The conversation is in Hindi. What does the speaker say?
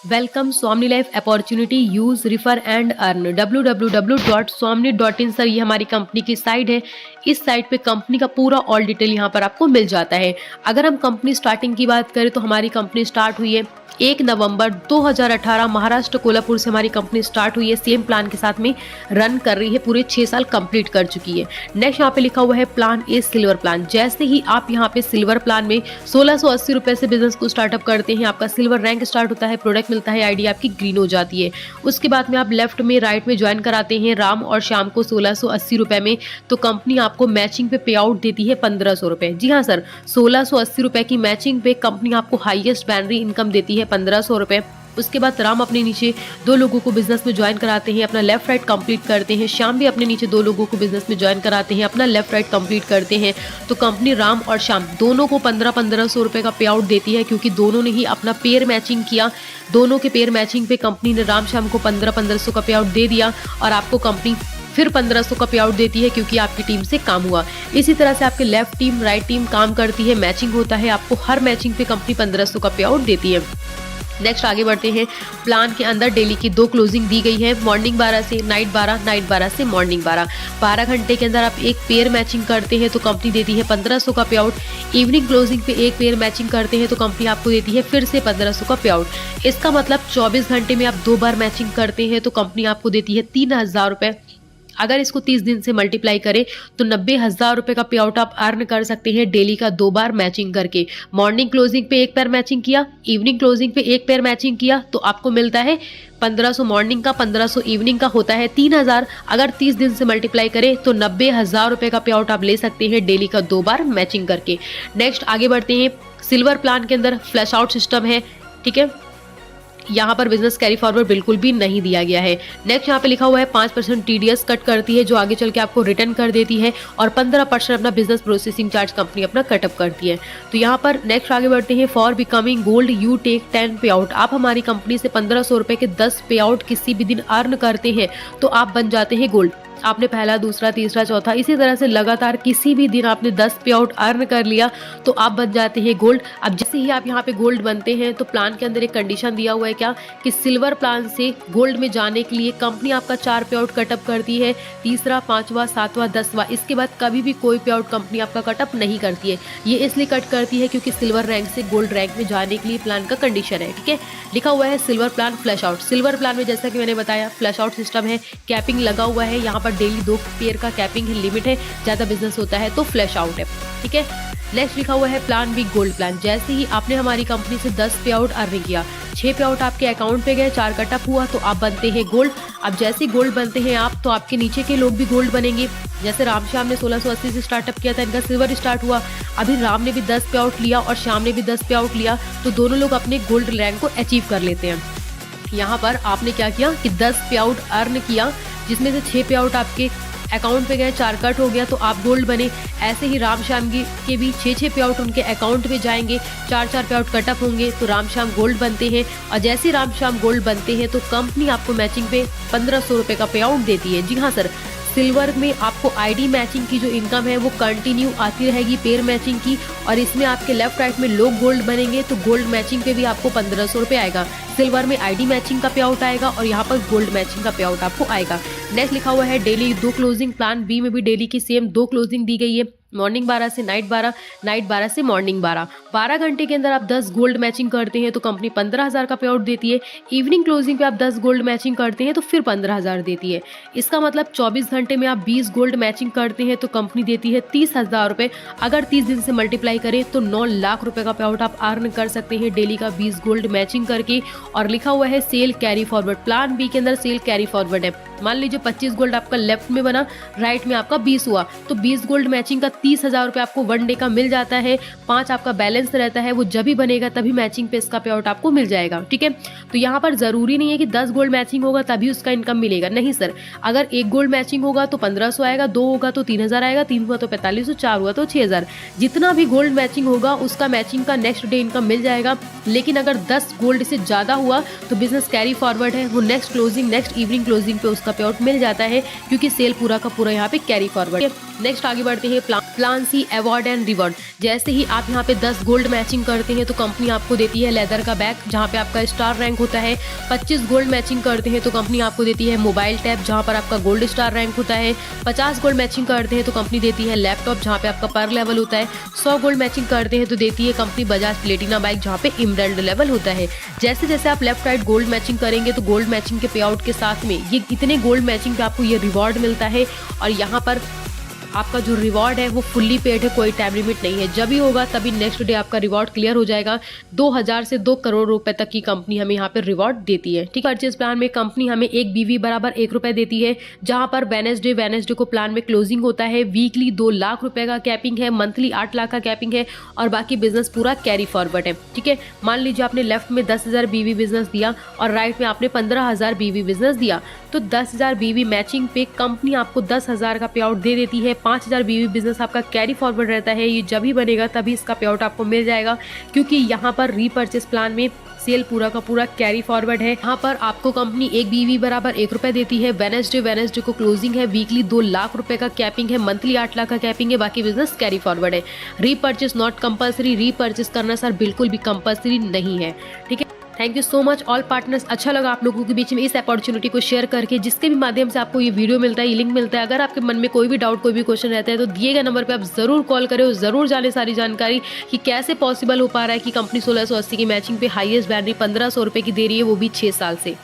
Welcome Swami life opportunity use refer and earn www.swamni.in। Sir ये हमारी कंपनी की साइट है। इस साइट पे कंपनी का पूरा ऑल डिटेल यहाँ पर आपको मिल जाता है। अगर हम कंपनी स्टार्टिंग की बात करें तो हमारी कंपनी स्टार्ट हुई है 1 नवंबर 2018 महाराष्ट्र कोल्हापुर से हमारी कंपनी स्टार्ट हुई है। सेम प्लान के साथ में रन कर रही है, पूरे 6 साल कंप्लीट कर चुकी है। नेक्स्ट यहाँ पे लिखा हुआ है प्लान ए सिल्वर प्लान। जैसे ही आप यहाँ पे सिल्वर प्लान में 1680 रुपए से बिजनेस को स्टार्टअप करते हैं, आपका सिल्वर रैंक स्टार्ट होता है, प्रोडक्ट मिलता है, आईडी आपकी ग्रीन हो जाती है। उसके बाद में आप लेफ्ट में राइट में ज्वाइन कराते हैं राम और शाम को 1680 रुपए में, तो कंपनी आपको मैचिंग पे पे आउट देती है 1500 रुपए। जी हाँ सर, 1680 रुपए की मैचिंग पे कंपनी आपको हाईएस्ट बाइनरी इनकम देती है 1500 रुपए। उसके बाद राम अपने नीचे 2 लोगों को बिजनेस में ज्वाइन कराते हैं, अपना लेफ्ट राइट कंप्लीट करते हैं। श्याम भी अपने नीचे 2 लोगों को बिजनेस में ज्वाइन कराते हैं, अपना लेफ्ट राइट कंप्लीट करते हैं। तो कंपनी राम और श्याम दोनों को 1500 रुपए का पे आउट देती है, क्योंकि दोनों ने ही अपना पेयर मैचिंग किया। दोनों के पेयर मैचिंग पे कंपनी ने राम श्याम को 1500 का पे आउट दे दिया और आपको कंपनी फिर 1500 का पे आउट देती है, क्योंकि आपकी टीम से काम हुआ। इसी तरह से आपके लेफ्ट टीम राइट टीम काम करती है, मैचिंग होता है, आपको हर मैचिंग पे कंपनी 1500 का पे आउट देती है। नेक्स्ट आगे बढ़ते हैं। प्लान के अंदर डेली की 2 क्लोजिंग दी गई है, मॉर्निंग 12 से नाइट 12, नाइट 12 से मॉर्निंग 12। 12 घंटे के अंदर आप एक पेयर मैचिंग करते हैं तो कंपनी देती है 1500 का पे आउट। इवनिंग क्लोजिंग पे एक पेयर मैचिंग करते हैं तो कंपनी आपको देती है फिर से 1500 का पे आउट। इसका मतलब 24 घंटे में आप 2 बार मैचिंग करते हैं तो कंपनी आपको देती है 3000 रुपए। अगर इसको 30 दिन से मल्टीप्लाई करें तो 90,000 रुपए का पे आउट आप अर्न कर सकते हैं डेली का 2 बार मैचिंग करके। मॉर्निंग क्लोजिंग पे एक पेयर मैचिंग किया, इवनिंग क्लोजिंग पे एक पेयर मैचिंग किया, तो आपको मिलता है 1500 मॉर्निंग का, 1500 इवनिंग का, होता है 3000। अगर 30 दिन से मल्टीप्लाई करें तो 90,000 रुपए का पे आउट आप ले सकते हैं डेली का 2 बार मैचिंग करके। नेक्स्ट आगे बढ़ते हैं। सिल्वर प्लान के अंदर फ्लैश आउट सिस्टम है, ठीक है। यहाँ पर बिजनेस कैरी फॉरवर्ड बिल्कुल भी नहीं दिया गया है। नेक्स्ट यहाँ पे लिखा हुआ है 5% टीडीएस कट करती है, जो आगे चल के आपको रिटर्न कर देती है, और 15% अपना बिजनेस प्रोसेसिंग चार्ज कंपनी अपना कटअप करती है। तो यहाँ पर नेक्स्ट आगे बढ़ते हैं। For becoming gold you take 10 pay out. आप हमारी कंपनी से 1500 रुपए के 10 पे आउट किसी भी दिन अर्न करते हैं तो आप बन जाते हैं गोल्ड। आपने पहला, दूसरा, तीसरा, चौथा, इसी तरह से लगातार किसी भी दिन आपने 10 पे आउट अर्न कर लिया तो आप बन जाते हैं गोल्ड। अब जैसे ही आप यहाँ पे गोल्ड बनते हैं तो प्लान के अंदर एक कंडीशन दिया हुआ है क्या, कि सिल्वर प्लान से गोल्ड में जाने के लिए कंपनी आपका 4 पे आउट कटअप करती है, तीसरा, 5वां, 7वां, 10वां। इसके बाद कभी भी कोई पे आउट कंपनी आपका कटअप नहीं करती है। ये इसलिए कट करती है क्योंकि सिल्वर रैंक से गोल्ड रैंक में जाने के लिए प्लान का कंडीशन है, ठीक है। लिखा हुआ है silver plan flash out. Silver plan में जैसा कि मैंने बताया फ्लैश आउट सिस्टम है, कैपिंग लगा हुआ है, यहाँ पर डेली 2 पेयर का कैपिंग है, लिमिट है, ज्यादा बिजनेस होता है तो फ्लैश आउट है, ठीक है। नेक्स्ट लिखा हुआ है प्लान बी गोल्ड प्लान। जैसे ही आपने हमारी कंपनी से 10 पे आउट अर्न किया, 6 पे आउट आपके अकाउंट पे गए, 4 कटअप हुआ तो आप बनते हैं गोल्ड। अब जैसे गोल्ड बनते हैं आप तो आपके नीचे के लोग भी गोल्ड बनेंगे। जैसे राम श्याम ने 1680 से स्टार्टअप किया था, इनका सिल्वर स्टार्ट हुआ। अभी राम ने भी 10 पे आउट लिया और श्याम ने भी 10 पे आउट लिया, तो दोनों लोग अपने गोल्ड रैंक को अचीव कर लेते हैं। यहाँ पर आपने क्या किया कि 10 पे आउट अर्न किया, जिसमें से 6 पे आउट आपके अकाउंट पे गए, 4 कट हो गया तो आप गोल्ड बने। ऐसे ही राम श्याम के भी 6 पे आउट उनके अकाउंट पे जाएंगे, 4 पे आउट कटअप होंगे तो राम श्याम गोल्ड बनते हैं। और जैसे ही राम श्याम गोल्ड बनते हैं तो कंपनी आपको मैचिंग पे 1500 रुपए का पे आउट देती है। जी हाँ सर, सिल्वर में आपको आईडी मैचिंग की जो इनकम है वो कंटिन्यू आती रहेगी पेयर मैचिंग की, और इसमें आपके लेफ्ट राइट में लोग गोल्ड बनेंगे तो गोल्ड मैचिंग पे भी आपको 1500 रुपए आएगा। सिल्वर में आईडी मैचिंग का पे आउट आएगा और यहाँ पर गोल्ड मैचिंग का पे आउट आपको आएगा। नेक्स्ट लिखा हुआ है डेली 2 क्लोजिंग। प्लान बी में भी डेली की सेम 2 क्लोजिंग दी गई है, मॉर्निंग 12 से नाइट 12, नाइट 12 से मॉर्निंग 12। 12 घंटे के अंदर आप 10 गोल्ड मैचिंग करते हैं तो कंपनी 15,000 का पे आउट देती है। इवनिंग क्लोजिंग पे आप 10 गोल्ड मैचिंग करते हैं तो फिर 15,000 देती है। इसका मतलब 24 घंटे में आप 20 गोल्ड मैचिंग करते हैं तो कंपनी देती है 30,000 रुपए। अगर 30 दिन से मल्टीप्लाई करें तो 9 लाख रुपए का पे आउट आप अर्न कर सकते हैं डेली का 20 गोल्ड मैचिंग करके। और लिखा हुआ है sale carry forward. Plan B के अंदर सेल कैरी फॉरवर्ड है। मान लीजिए 25 गोल्ड आपका लेफ्ट में बना, राइट में आपका 20 हुआ, तो 20 गोल्ड मैचिंग का 30,000 रुपए आपको 1 डे का मिल जाता है। 5 आपका बैलेंस रहता है, वो जब भी बनेगा तभी मैचिंग पे इसका पे आउट आपको मिल जाएगा, ठीक है। तो यहाँ पर जरूरी नहीं है कि 10 गोल्ड मैचिंग होगा तभी उसका इनकम मिलेगा, नहीं सर। अगर 1 गोल्ड मैचिंग होगा तो 1500 आएगा, 2 होगा तो 3000 आएगा, 3 हुआ तो 4500, 4 हुआ तो 6000। जितना भी गोल्ड मैचिंग होगा उसका मैचिंग का नेक्स्ट डे इनकम मिल जाएगा। लेकिन अगर 10 गोल्ड से ज्यादा हुआ तो बिजनेस कैरी फॉरवर्ड है, वो next closing, next evening closing पे उसका उसका पे आउट मिल जाता है, क्योंकि सेल पूरा का पूरा यहाँ पे कैरी फॉरवर्ड। नेक्स्ट आगे बढ़ते हैं plan C award and reward. जैसे ही आप यहाँ पे 10 गोल्ड मैचिंग करते हैं तो कंपनी आपको देती है लेदर का बैग जहाँ पे आपका स्टार रैंक होता है। 25 गोल्ड मैचिंग करते हैं तो कंपनी आपको देती है मोबाइल टैब जहाँ पर आपका गोल्ड स्टार रैंक होता है। 50 गोल्ड मैचिंग करते हैं तो कंपनी देती है लैपटॉप जहाँ पे आपका पर लेवल होता है। 100 गोल्ड मैचिंग करते हैं तो देती है कंपनी बजाज प्लेटिना बाइक जहाँ पे इमरल्ड लेवल होता है। जैसे जैसे आप लेफ्ट राइट गोल्ड मैचिंग करेंगे तो गोल्ड मैचिंग के पे आउट के साथ में ये इतने गोल्ड मैचिंग पे आपको ये रिवॉर्ड मिलता है। और यहाँ पर आपका जो रिवॉर्ड है वो फुल्ली पेड है, कोई टाइम लिमिट नहीं है। जब भी होगा तभी नेक्स्ट डे आपका रिवॉर्ड क्लियर हो जाएगा। 2000 से 2 करोड़ रुपए तक की कंपनी हमें यहाँ पे रिवॉर्ड देती है। ठीक है, परचेज प्लान में कंपनी हमें एक बीवी बराबर 1 रुपए देती है, जहां पर वेनेसडे को प्लान में क्लोजिंग होता है। वीकली 2 लाख रुपए का कैपिंग है, मंथली 8 लाख का कैपिंग है और बाकी बिजनेस पूरा कैरी फॉरवर्ड है। ठीक है, मान लीजिए आपने लेफ्ट में 10,000 बीवी बिजनेस दिया और राइट में आपने 15,000 बीवी बिजनेस दिया, तो 10,000 बीवी मैचिंग पे कंपनी आपको 10,000 का पे आउट दे देती है। 5,000 बीवी बिजनेस आपका कैरी फॉरवर्ड रहता है। ये जब ही बनेगा तभी इसका पे आउट आपको मिल जाएगा, क्योंकि यहाँ पर रीपर्चेस प्लान में सेल पूरा का पूरा कैरी फॉरवर्ड है। यहाँ पर आपको कंपनी एक बीवी बराबर 1 रुपए देती है। वेनेसडे को क्लोजिंग है। वीकली 2 लाख रुपए का कैपिंग है, मंथली 8 लाख का कैपिंग है, बाकी बिजनेस कैरी फॉरवर्ड है। रीपर्चेस नॉट कंपल्सरी, रीपर्चेस करना सर बिल्कुल भी कंपल्सरी नहीं है। ठीक है, thank you so much all partners. अच्छा लगा आप लोगों के बीच में इस अपॉर्चुनिटी को शेयर करके, जिसके भी माध्यम से आपको ये वीडियो मिलता है, ये लिंक मिलता है। अगर आपके मन में कोई भी डाउट, कोई भी क्वेश्चन रहता है तो दिए गए नंबर पे आप जरूर कॉल करें और जरूर जाने सारी जानकारी कि कैसे पॉसिबल हो पा रहा है कि कंपनी 1680 की मैचिंग पे हाईएस्ट बैटरी 1500 रुपए की दे रही है, वो भी 6 साल से।